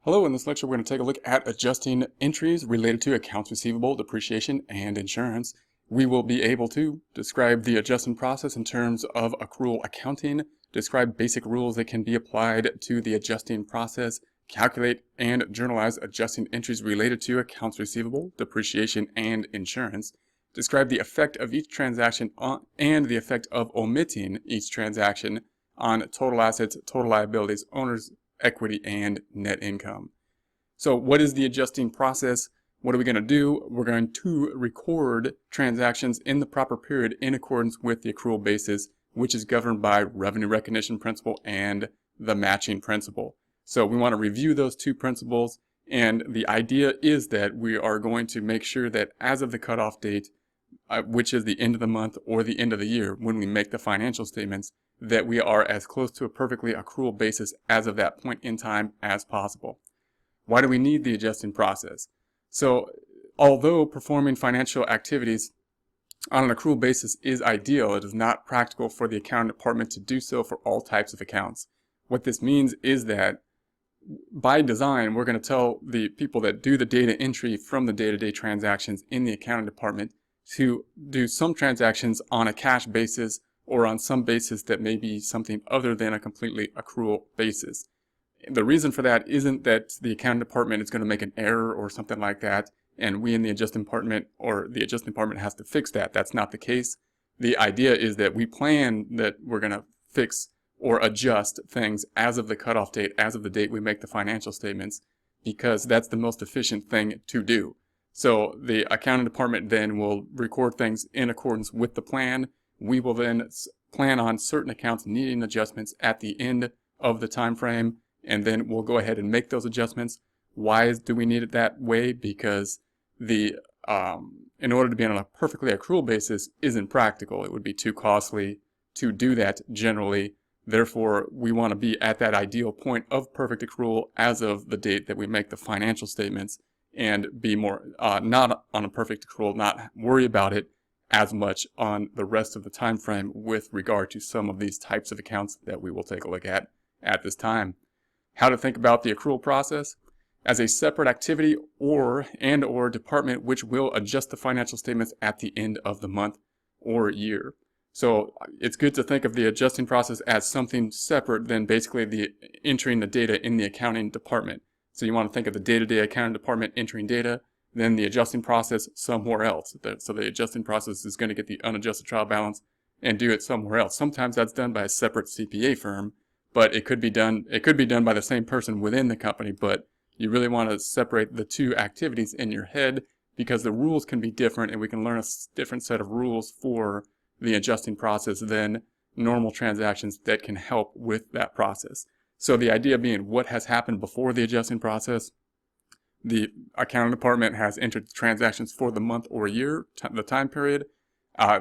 Hello, in this lecture we're going to take a look at adjusting entries related to accounts receivable, depreciation, and insurance. We will be able to describe the adjusting process in terms of accrual accounting, describe basic rules that can be applied to the adjusting process, calculate and journalize adjusting entries related to accounts receivable, depreciation, and insurance, describe the effect of each transaction and the effect of omitting each transaction on total assets, total liabilities, owner's equity, and net income. So what is the adjusting process? What are we going to do? We're going to record transactions in the proper period in accordance with the accrual basis, which is governed by revenue recognition principle and the matching principle. So we want to review those two principles, and the idea is that we are going to make sure that as of the cutoff date, which is the end of the month or the end of the year, when we make the financial statements, that we are as close to a perfectly accrual basis as of that point in time as possible. Why do we need the adjusting process? So, although performing financial activities on an accrual basis is ideal, it is not practical for the accounting department to do so for all types of accounts. What this means is that by design, we're going to tell the people that do the data entry from the day-to-day transactions in the accounting department to do some transactions on a cash basis or on some basis that may be something other than a completely accrual basis. The reason for that isn't that the accounting department is going to make an error or something like that, and we in the adjusting department or the adjusting department has to fix that. That's not the case. The idea is that we plan that we're going to fix or adjust things as of the cutoff date, as of the date we make the financial statements, because that's the most efficient thing to do. So the accounting department then will record things in accordance with the plan. We will then plan on certain accounts needing adjustments at the end of the time frame, and then we'll go ahead and make those adjustments. Why do we need it that way? Because in order to be on a perfectly accrual basis isn't practical. It would be too costly to do that generally. Therefore, we want to be at that ideal point of perfect accrual as of the date that we make the financial statements, and be more not on a perfect accrual, not worry about it as much on the rest of the time frame with regard to some of these types of accounts that we will take a look at this time. How to think about the accrual process as a separate activity or department which will adjust the financial statements at the end of the month or year. So it's good to think of the adjusting process as something separate than basically the entering the data in the accounting department. So you want to think of the day-to-day accounting department entering data, then the adjusting process somewhere else. So the adjusting process is going to get the unadjusted trial balance and do it somewhere else. Sometimes that's done by a separate CPA firm, but it could be done by the same person within the company, but you really want to separate the two activities in your head because the rules can be different, and we can learn a different set of rules for the adjusting process than normal transactions that can help with that process. So the idea being, what has happened before the adjusting process? The accounting department has entered the transactions for the month or year, the time period.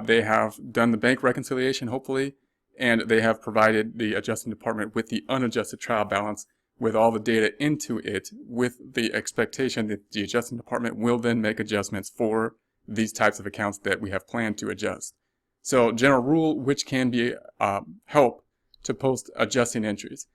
They have done the bank reconciliation, hopefully, and they have provided the adjusting department with the unadjusted trial balance with all the data into it, with the expectation that the adjusting department will then make adjustments for these types of accounts that we have planned to adjust. So general rule, which can be help to post adjusting entries.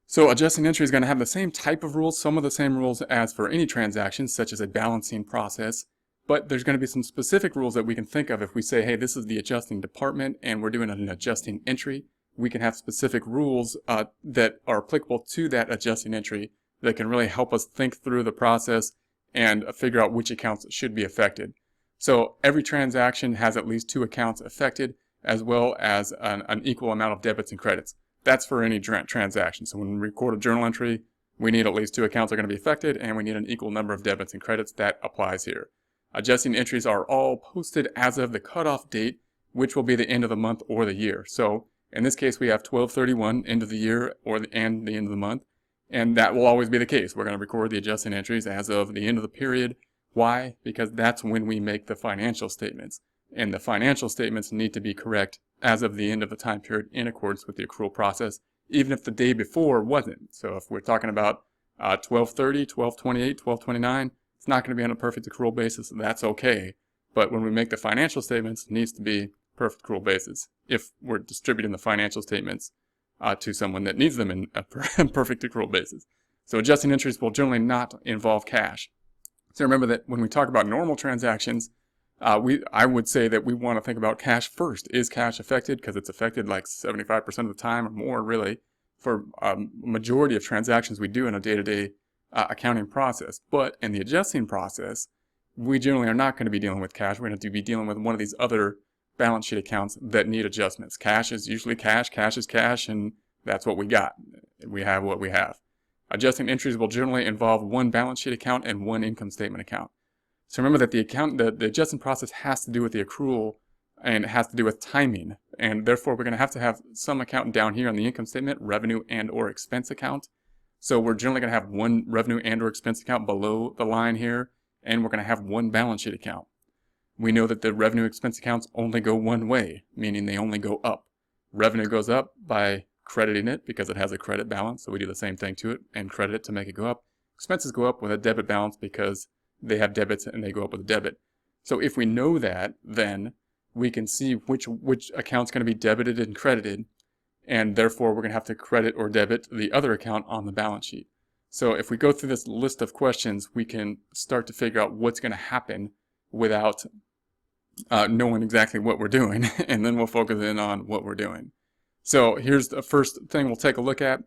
So adjusting entry is going to have the same type of rules, some of the same rules as for any transaction, such as a balancing process, but there's going to be some specific rules that we can think of. If we say, hey, this is the adjusting department and we're doing an adjusting entry, we can have specific rules that are applicable to that adjusting entry that can really help us think through the process and figure out which accounts should be affected. So every transaction has at least two accounts affected, as well as an equal amount of debits and credits. That's for any transaction. So when we record a journal entry, we need at least two accounts are going to be affected, and we need an equal number of debits and credits. That applies here. Adjusting entries are all posted as of the cutoff date, which will be the end of the month or the year. So in this case, we have 12/31, end of the year, and the end of the month, and that will always be the case. We're going to record the adjusting entries as of the end of the period. Why? Because that's when we make the financial statements, and the financial statements need to be correct as of the end of the time period in accordance with the accrual process, even if the day before wasn't. So if we're talking about 12/30, 12/28, 12/29, it's not going to be on a perfect accrual basis. That's okay. But when we make the financial statements, it needs to be perfect accrual basis if we're distributing the financial statements to someone that needs them in a perfect accrual basis. So adjusting entries will generally not involve cash. So remember that when we talk about normal transactions, I would say that we want to think about cash first. Is cash affected? Because it's affected like 75% of the time or more, really, for majority of transactions we do in a day-to-day accounting process. But in the adjusting process, we generally are not going to be dealing with cash. We're going to be dealing with one of these other balance sheet accounts that need adjustments. Cash is usually cash is cash, and that's what we got. We have what we have. Adjusting entries will generally involve one balance sheet account and one income statement account. So remember that the adjusting process has to do with the accrual, and it has to do with timing. And therefore, we're going to have some account down here on the income statement, revenue and or expense account. So we're generally going to have one revenue and or expense account below the line here, and we're going to have one balance sheet account. We know that the revenue expense accounts only go one way, meaning they only go up. Revenue goes up by crediting it because it has a credit balance, so we do the same thing to it and credit it to make it go up. Expenses go up with a debit balance because they have debits and they go up with a debit. So if we know that, then we can see which account's going to be debited and credited, and therefore we're going to have to credit or debit the other account on the balance sheet. So if we go through this list of questions, we can start to figure out what's going to happen without knowing exactly what we're doing, and then we'll focus in on what we're doing. So here's the first thing we'll take a look at.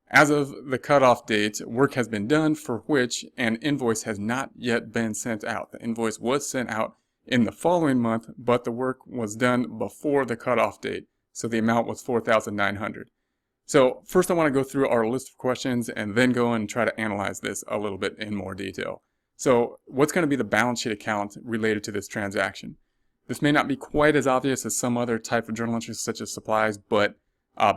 As of the cutoff date, work has been done for which an invoice has not yet been sent out. The invoice was sent out in the following month, but the work was done before the cutoff date, so the amount was $4,900. So first I want to go through our list of questions and then go and try to analyze this a little bit in more detail. So what's going to be the balance sheet account related to this transaction? This may not be quite as obvious as some other type of journal entries such as supplies, but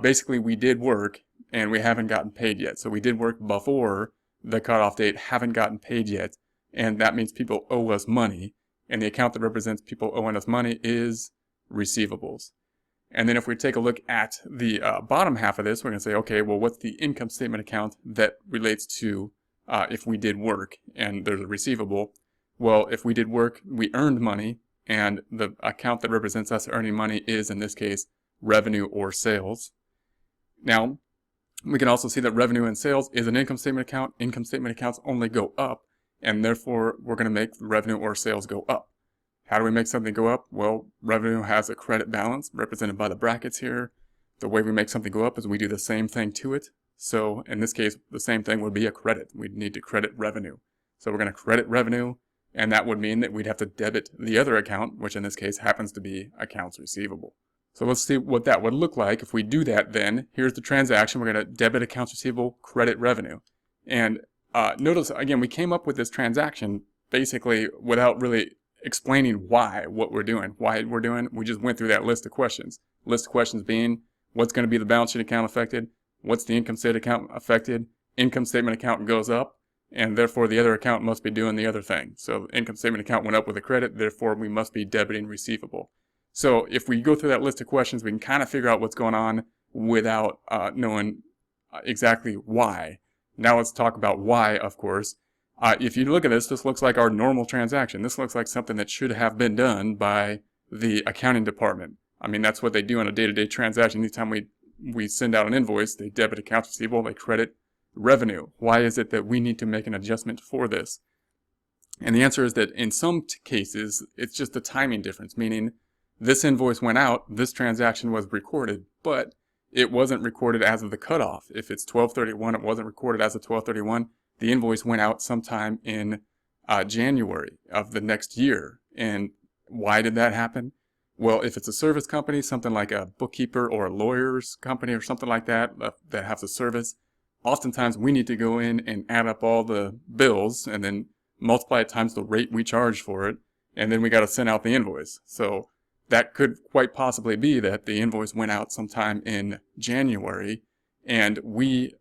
basically we did work and we haven't gotten paid yet. So we did work before the cutoff date, haven't gotten paid yet, and that means people owe us money, and the account that represents people owing us money is receivables. And then if we take a look at the bottom half of this, we're going to say, okay, well, what's the income statement account that relates to if we did work and there's a receivable? Well, if we did work, we earned money, and the account that represents us earning money is, in this case, revenue or sales. Now, we can also see that revenue and sales is an income statement account. Income statement accounts only go up, and therefore we're going to make revenue or sales go up. How do we make something go up? Well, revenue has a credit balance represented by the brackets here. The way we make something go up is we do the same thing to it. So in this case, the same thing would be a credit. We'd need to credit revenue. So we're going to credit revenue, and that would mean that we'd have to debit the other account, which in this case happens to be accounts receivable. So let's see what that would look like. If we do that, then here's the transaction. We're going to debit accounts receivable, credit revenue. And notice, again, we came up with this transaction basically without really explaining what we're doing. We just went through that list of questions. List of questions being, what's going to be the balance sheet account affected? What's the income statement account affected? Income statement account goes up, and therefore the other account must be doing the other thing. So income statement account went up with a credit, therefore we must be debiting receivable. So if we go through that list of questions, we can kind of figure out what's going on without knowing exactly why. Now let's talk about why, of course. If you look at this, this looks like our normal transaction. This looks like something that should have been done by the accounting department. I mean, that's what they do on a day-to-day transaction. Anytime we send out an invoice, they debit accounts receivable, they credit revenue. Why is it that we need to make an adjustment for this? And the answer is that in some cases, it's just a timing difference, meaning this invoice went out, this transaction was recorded, but it wasn't recorded as of the cutoff. If it's 12/31, it wasn't recorded as of 12/31. The invoice went out sometime in January of the next year. And why did that happen? Well, if it's a service company, something like a bookkeeper or a lawyer's company or something like that, that has a service, oftentimes we need to go in and add up all the bills and then multiply it times the rate we charge for it, and then we got to send out the invoice. So that could quite possibly be that the invoice went out sometime in January, and we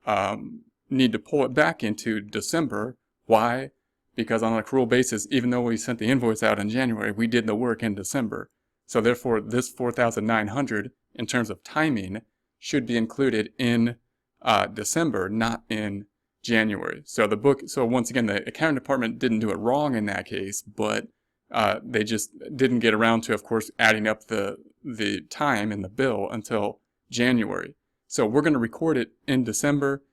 need to pull it back into December. Why? Because on an accrual basis, even though we sent the invoice out in January, we did the work in December. So therefore, this $4,900 in terms of timing should be included in December, not in January. So once again, the accounting department didn't do it wrong in that case, but they just didn't get around to, of course, adding up the time in the bill until January. So we're going to record it in December.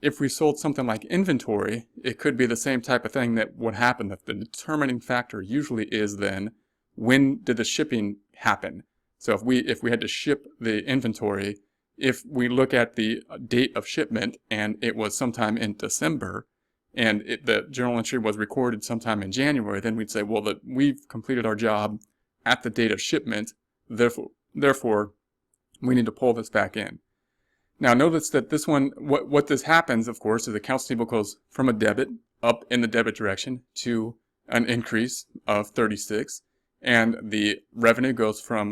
If we sold something like inventory, it could be the same type of thing that would happen. That the determining factor usually is then, when did the shipping happen? So if we had to ship the inventory, if we look at the date of shipment and it was sometime in December, and the journal entry was recorded sometime in January, then we'd say, well, we've completed our job at the date of shipment, therefore we need to pull this back in. Now notice that this one, what this happens, of course, is accounts receivable goes from a debit up in the debit direction to an increase of 36, and the revenue goes from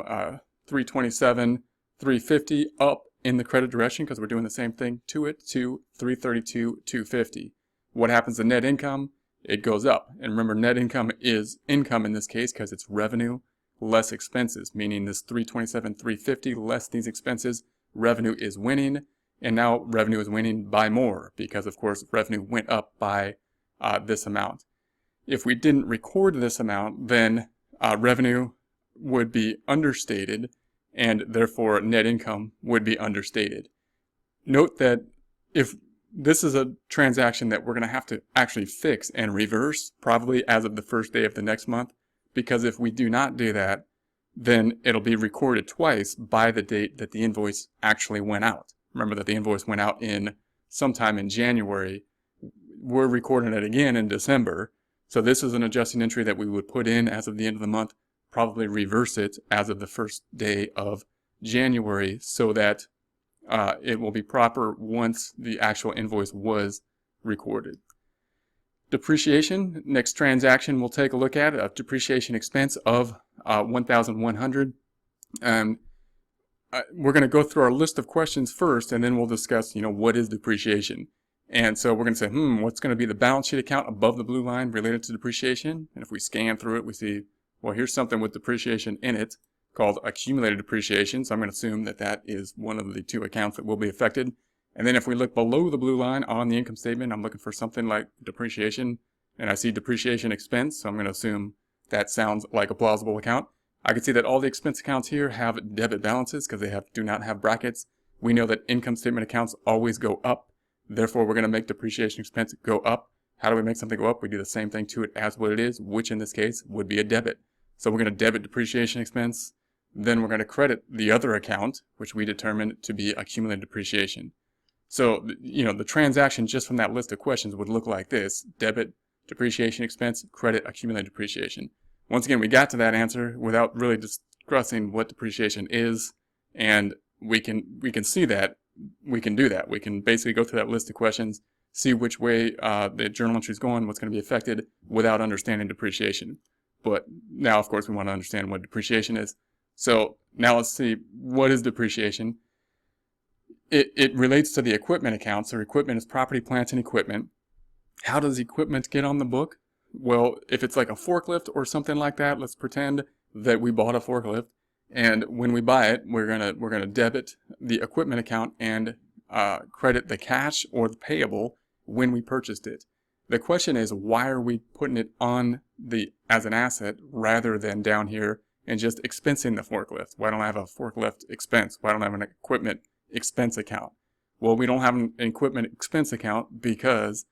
327, 350 up in the credit direction, because we're doing the same thing to it, to 332, 250. What happens to net income? It goes up. And remember, net income is income in this case because it's revenue less expenses, meaning this 327, 350 less these expenses, revenue is winning, and now revenue is winning by more because, of course, revenue went up by this amount. If we didn't record this amount, then revenue would be understated, and therefore net income would be understated. Note that if this is a transaction that we're going to have to actually fix and reverse probably as of the first day of the next month, because if we do not do that, then it'll be recorded twice by the date that the invoice actually went out. Remember that the invoice went out in sometime in January. We're recording it again in December. So this is an adjusting entry that we would put in as of the end of the month, probably reverse it as of the first day of January so that it will be proper once the actual invoice was recorded. Depreciation, next transaction we'll take a look at, a depreciation expense of $1,100. We're going to go through our list of questions first, and then we'll discuss, what is depreciation. And so we're going to say, what's going to be the balance sheet account above the blue line related to depreciation? And if we scan through it, we see, well, here's something with depreciation in it called accumulated depreciation. So I'm going to assume that that is one of the two accounts that will be affected. And then if we look below the blue line on the income statement, I'm looking for something like depreciation, and I see depreciation expense. So I'm going to assume that sounds like a plausible account. I can see that all the expense accounts here have debit balances because they do not have brackets. We know that income statement accounts always go up. Therefore, we're going to make depreciation expense go up. How do we make something go up? We do the same thing to it as what it is, which in this case would be a debit. So we're going to debit depreciation expense. Then we're going to credit the other account, which we determined to be accumulated depreciation. So, the transaction just from that list of questions would look like this: debit depreciation expense, credit accumulated depreciation. Once again, we got to that answer without really discussing what depreciation is, and we can see that we can do that. We can basically go through that list of questions, see which way the journal entry is going, what's going to be affected, without understanding depreciation. But now, of course, we want to understand what depreciation is. So now let's see, what is depreciation? It relates to the equipment account. So equipment is property, plant, and equipment. How does equipment get on the book? Well, if it's like a forklift or something like that, let's pretend that we bought a forklift, and when we buy it, we're gonna debit the equipment account and credit the cash or the payable when we purchased it. The question is, why are we putting it on as an asset rather than down here and just expensing the forklift? Why don't I have a forklift expense? Why don't I have an equipment expense account? Well, we don't have an equipment expense account because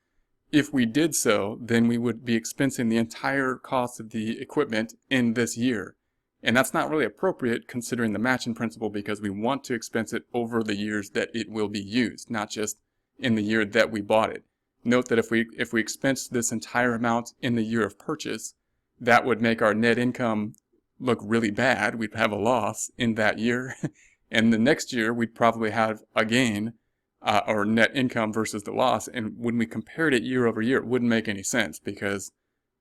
if we did so, then we would be expensing the entire cost of the equipment in this year. And that's not really appropriate considering the matching principle, because we want to expense it over the years that it will be used, not just in the year that we bought it. Note that if we expense this entire amount in the year of purchase, that would make our net income look really bad. We'd have a loss in that year. And the next year, we'd probably have a gain, or net income versus the loss. And when we compared it year over year, it wouldn't make any sense because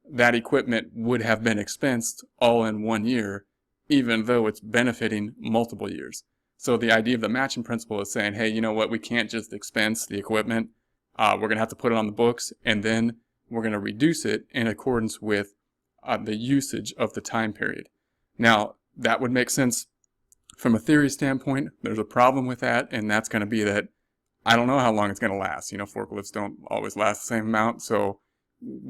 that equipment would have been expensed all in one year, even though it's benefiting multiple years. So the idea of the matching principle is saying, hey, you know what? We can't just expense the equipment. We're going to have to put it on the books, and then we're going to reduce it in accordance with the usage of the time period. Now, that would make sense from a theory standpoint. There's a problem with that, and that's going to be that I don't know how long it's going to last. Forklifts don't always last the same amount, so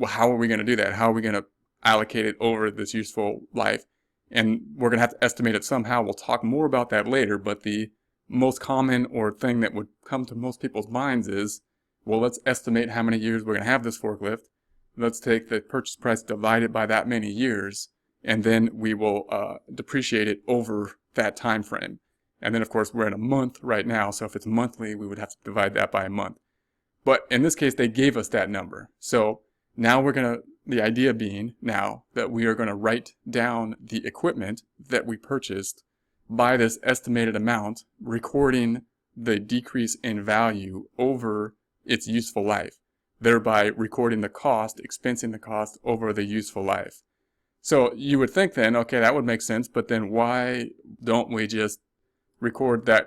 how are we going to do that? How are we going to allocate it over this useful life? And we're going to have to estimate it somehow. We'll talk more about that later, but the most common or thing that would come to most people's minds is, well, let's estimate how many years we're going to have this forklift. Let's take the purchase price divided by that many years, and then we will depreciate it over that time frame. And then, of course, we're in a month right now, so if it's monthly, we would have to divide that by a month. But in this case, they gave us that number. So now the idea being now that we are going to write down the equipment that we purchased by this estimated amount, recording the decrease in value over its useful life, thereby recording the cost, expensing the cost over the useful life. So you would think then, okay, that would make sense, but then why don't we just record that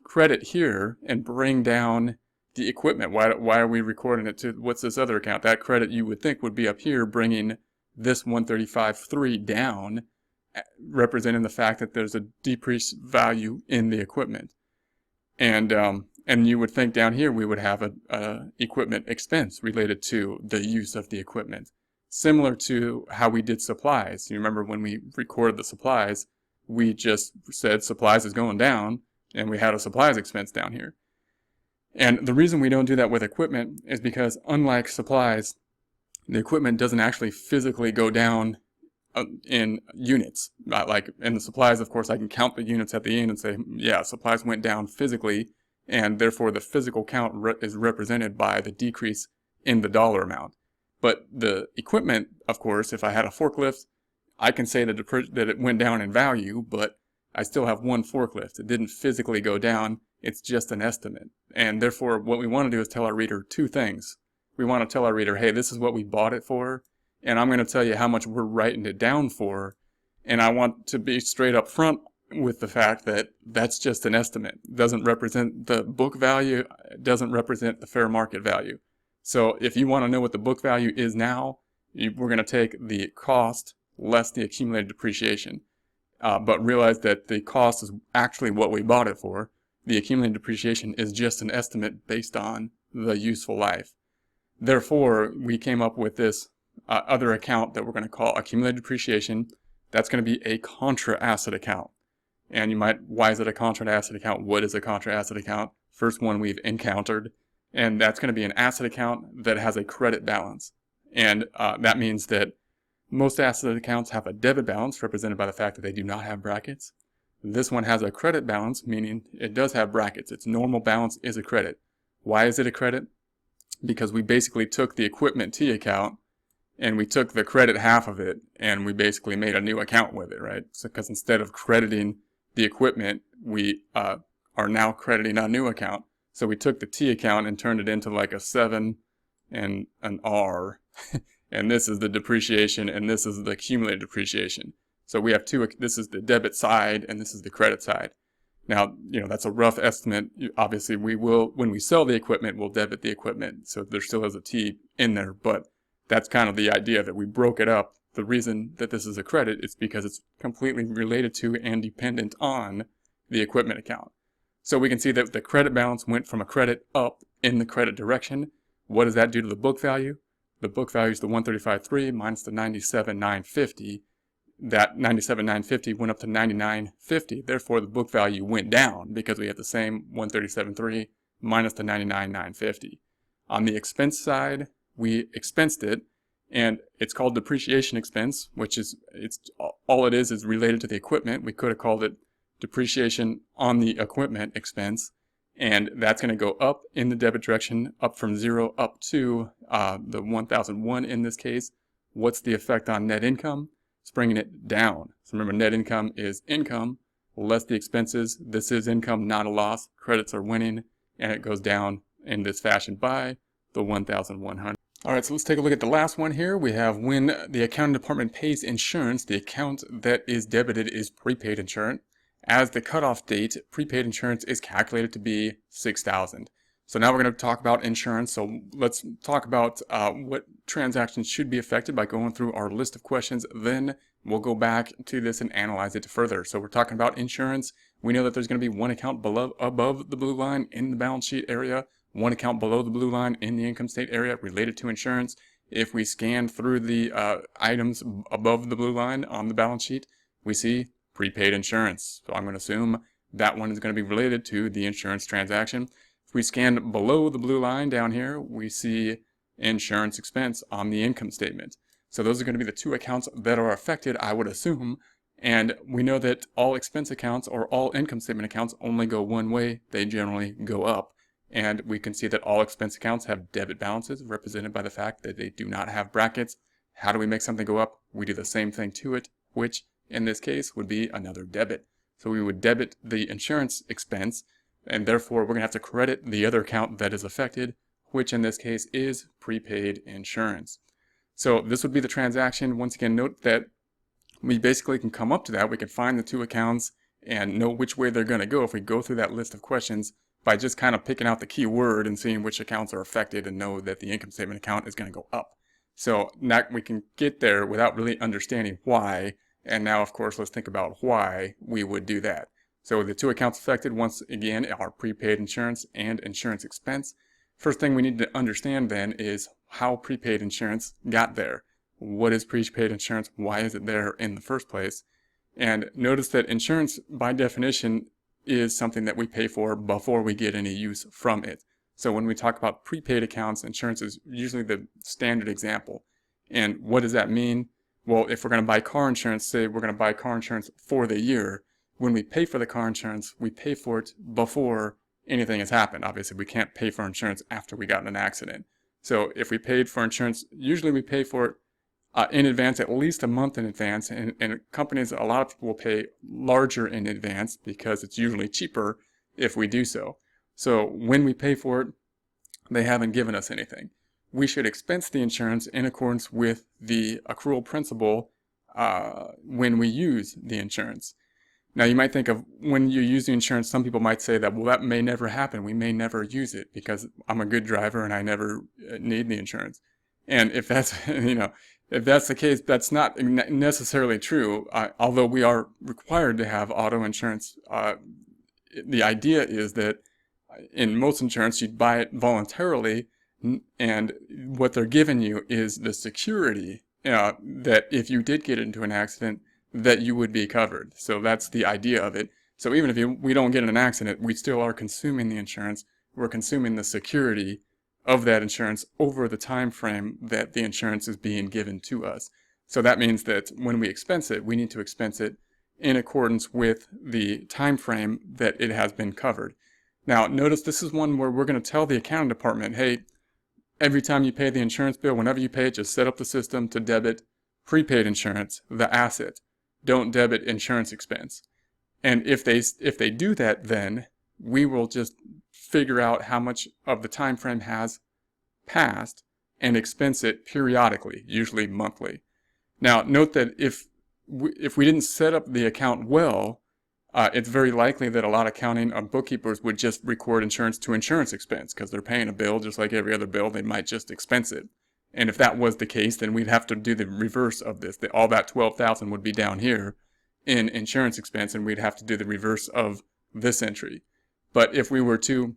credit here and bring down the equipment? Why are we recording it to, what's this other account? That credit you would think would be up here, bringing this 135.3 down, representing the fact that there's a decreased value in the equipment. And you would think down here we would have a equipment expense related to the use of the equipment. Similar to how we did supplies. You remember when we recorded the supplies, we just said supplies is going down, and we had a supplies expense down here. And the reason we don't do that with equipment is because, unlike supplies, the equipment doesn't actually physically go down in units. Like in the supplies, of course, I can count the units at the end and say, yeah, supplies went down physically, and therefore the physical count is represented by the decrease in the dollar amount. But the equipment, of course, if I had a forklift, I can say that it went down in value, but I still have one forklift. It didn't physically go down. It's just an estimate. And therefore, what we want to do is tell our reader two things. We want to tell our reader, hey, this is what we bought it for, and I'm going to tell you how much we're writing it down for. And I want to be straight up front with the fact that that's just an estimate. It doesn't represent the book value. It doesn't represent the fair market value. So if you want to know what the book value is now, we're going to take the cost less the accumulated depreciation. But realize that the cost is actually what we bought it for. The accumulated depreciation is just an estimate based on the useful life. Therefore, we came up with this other account that we're going to call accumulated depreciation. That's going to be a contra asset account. And you might, why is it a contra asset account? What is a contra asset account? First one we've encountered. And that's going to be an asset account that has a credit balance. And that means that most asset accounts have a debit balance represented by the fact that they do not have brackets. This one has a credit balance, meaning it does have brackets. Its normal balance is a credit. Why is it a credit? Because we basically took the equipment T account and we took the credit half of it and we basically made a new account with it, right? So because instead of crediting the equipment, we are now crediting a new account. So we took the T account and turned it into like a 7 and an R. And this is the depreciation, and this is the accumulated depreciation. So we have two, this is the debit side, and this is the credit side. Now, that's a rough estimate. Obviously, we will, when we sell the equipment, we'll debit the equipment. So there still is a T in there, but that's kind of the idea that we broke it up. The reason that this is a credit is because it's completely related to and dependent on the equipment account. So we can see that the credit balance went from a credit up in the credit direction. What does that do to the book value? The book value is the 135.3 minus the 97.950. That 97.950 went up to 99.50. Therefore, the book value went down because we have the same 137.3 minus the 99.950. On the expense side, we expensed it, and it's called depreciation expense, which is all it is related to the equipment. We could have called it depreciation on the equipment expense. And that's going to go up in the debit direction, up from 0 up to the 1001 in this case. What's the effect on net income? It's bringing it down. So remember, net income is income less the expenses. This is income, not a loss. Credits are winning, and it goes down in this fashion by the 1,100. All right, so let's take a look at the last one here. We have when the accounting department pays insurance, the account that is debited is prepaid insurance. As the cutoff date, prepaid insurance is calculated to be $6,000. So now we're going to talk about insurance. So let's talk about what transactions should be affected by going through our list of questions. Then we'll go back to this and analyze it further. So we're talking about insurance. We know that there's going to be one account above the blue line in the balance sheet area, one account below the blue line in the income state area related to insurance. If we scan through the items above the blue line on the balance sheet, we see prepaid insurance. So I'm going to assume that one is going to be related to the insurance transaction. If we scan below the blue line down here, we see insurance expense on the income statement. So those are going to be the two accounts that are affected, I would assume. And we know that all expense accounts or all income statement accounts only go one way. They generally go up. And we can see that all expense accounts have debit balances represented by the fact that they do not have brackets. How do we make something go up? We do the same thing to it, which in this case would be another debit. So we would debit the insurance expense, and therefore we're going to have to credit the other account that is affected, which in this case is prepaid insurance. So this would be the transaction. Once again, note that we basically can come up to that. We can find the two accounts and know which way they're going to go if we go through that list of questions by just kind of picking out the key word and seeing which accounts are affected and know that the income statement account is going to go up. So now we can get there without really understanding why. And now, of course, let's think about why we would do that. So the two accounts affected, once again, are prepaid insurance and insurance expense. First thing we need to understand then is how prepaid insurance got there. What is prepaid insurance? Why is it there in the first place? And notice that insurance, by definition, is something that we pay for before we get any use from it. So when we talk about prepaid accounts, insurance is usually the standard example. And what does that mean? Well, if we're going to buy car insurance, say we're going to buy car insurance for the year, when we pay for the car insurance, we pay for it before anything has happened. Obviously, we can't pay for insurance after we got in an accident. So if we paid for insurance, usually we pay for it in advance, at least a month in advance. And companies, a lot of people will pay larger in advance because it's usually cheaper if we do so. So when we pay for it, they haven't given us anything. We should expense the insurance in accordance with the accrual principle when we use the insurance. Now you might think of when you use the insurance, some people might say that, well, that may never happen. We may never use it because I'm a good driver and I never need the insurance. And if that's, if that's the case, that's not necessarily true. Although we are required to have auto insurance, the idea is that in most insurance, you'd buy it voluntarily, and what they're giving you is the security that if you did get into an accident, that you would be covered. So that's the idea of it. So even if we don't get in an accident, we still are consuming the insurance. We're consuming the security of that insurance over the time frame that the insurance is being given to us. So that means that when we expense it, we need to expense it in accordance with the time frame that it has been covered. Now, notice this is one where we're going to tell the accounting department, hey, every time you pay the insurance bill, whenever you pay it, just set up the system to debit prepaid insurance, the asset. Don't debit insurance expense. And if they do that, then we will just figure out how much of the time frame has passed and expense it periodically, usually monthly. Now, note that if we didn't set up the account well, it's very likely that a lot of accounting bookkeepers would just record insurance to insurance expense because they're paying a bill just like every other bill. They might just expense it. And if that was the case, then we'd have to do the reverse of this. All that $12,000 would be down here in insurance expense, and we'd have to do the reverse of this entry. But if we were to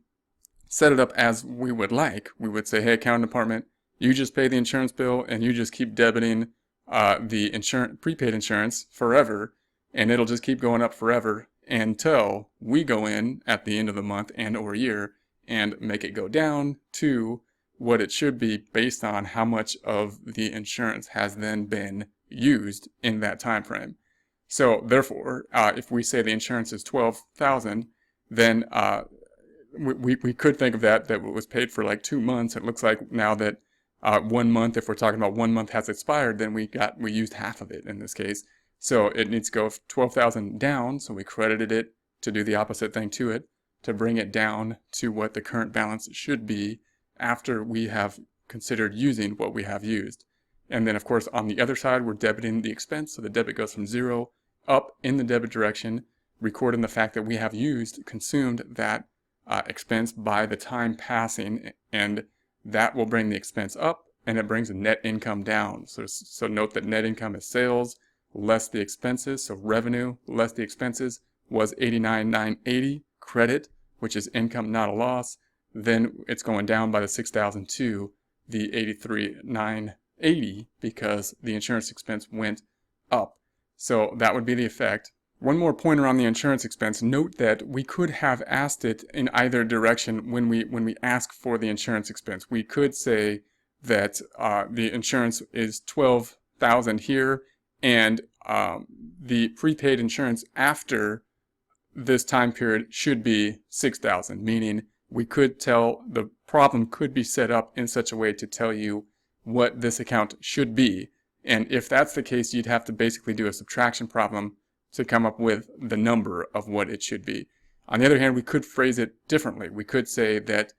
set it up as we would like, we would say, hey, accounting department, you just pay the insurance bill and you just keep debiting the prepaid insurance forever, and it'll just keep going up forever until we go in at the end of the month and or year and make it go down to what it should be based on how much of the insurance has then been used in that time frame. So therefore, if we say the insurance is $12,000, then we could think of that it was paid for like 2 months. It looks like now that 1 month, if we're talking about 1 month has expired, then we used half of it in this case. So it needs to go 12,000 down. So we credited it to do the opposite thing to it, to bring it down to what the current balance should be after we have considered using what we have used. And then of course on the other side, we're debiting the expense. So the debit goes from 0 up in the debit direction, recording the fact that we have consumed that expense by the time passing, and that will bring the expense up, and it brings the net income down. So note that net income is sales less the expenses. So revenue less the expenses was $89,980 credit, which is income, not a loss. Then it's going down by the $6,000 to the $83,980 because the insurance expense went up. So that would be the effect One more pointer on the insurance expense. Note that we could have asked it in either direction when we ask for the insurance expense. We could say that the insurance is $12,000 here, and the prepaid insurance after this time period should be $6,000, meaning we could tell the problem could be set up in such a way to tell you what this account should be. And if that's the case, you'd have to basically do a subtraction problem to come up with the number of what it should be. On the other hand, we could phrase it differently. We could say that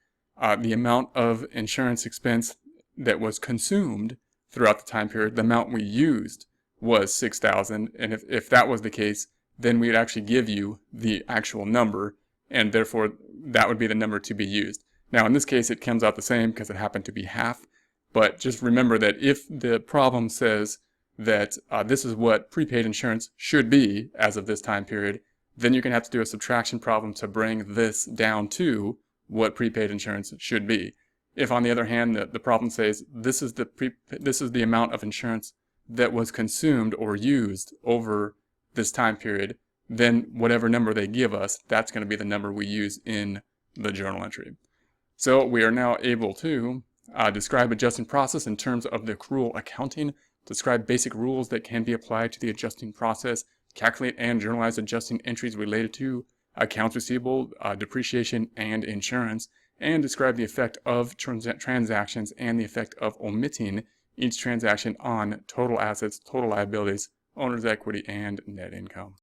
the amount of insurance expense that was consumed throughout the time period, the amount we used was $6,000, and if that was the case, then we'd actually give you the actual number, and therefore that would be the number to be used. Now in this case it comes out the same because it happened to be half, but just remember that if the problem says that this is what prepaid insurance should be as of this time period, then you're going to have to do a subtraction problem to bring this down to what prepaid insurance should be. If on the other hand the problem says this is the amount of insurance that was consumed or used over this time period, then whatever number they give us, that's going to be the number we use in the journal entry. So we are now able to describe adjusting process in terms of the accrual accounting, describe basic rules that can be applied to the adjusting process, calculate and journalize adjusting entries related to accounts receivable, depreciation, and insurance, and describe the effect of transactions and the effect of omitting each transaction on total assets, total liabilities, owner's equity, and net income.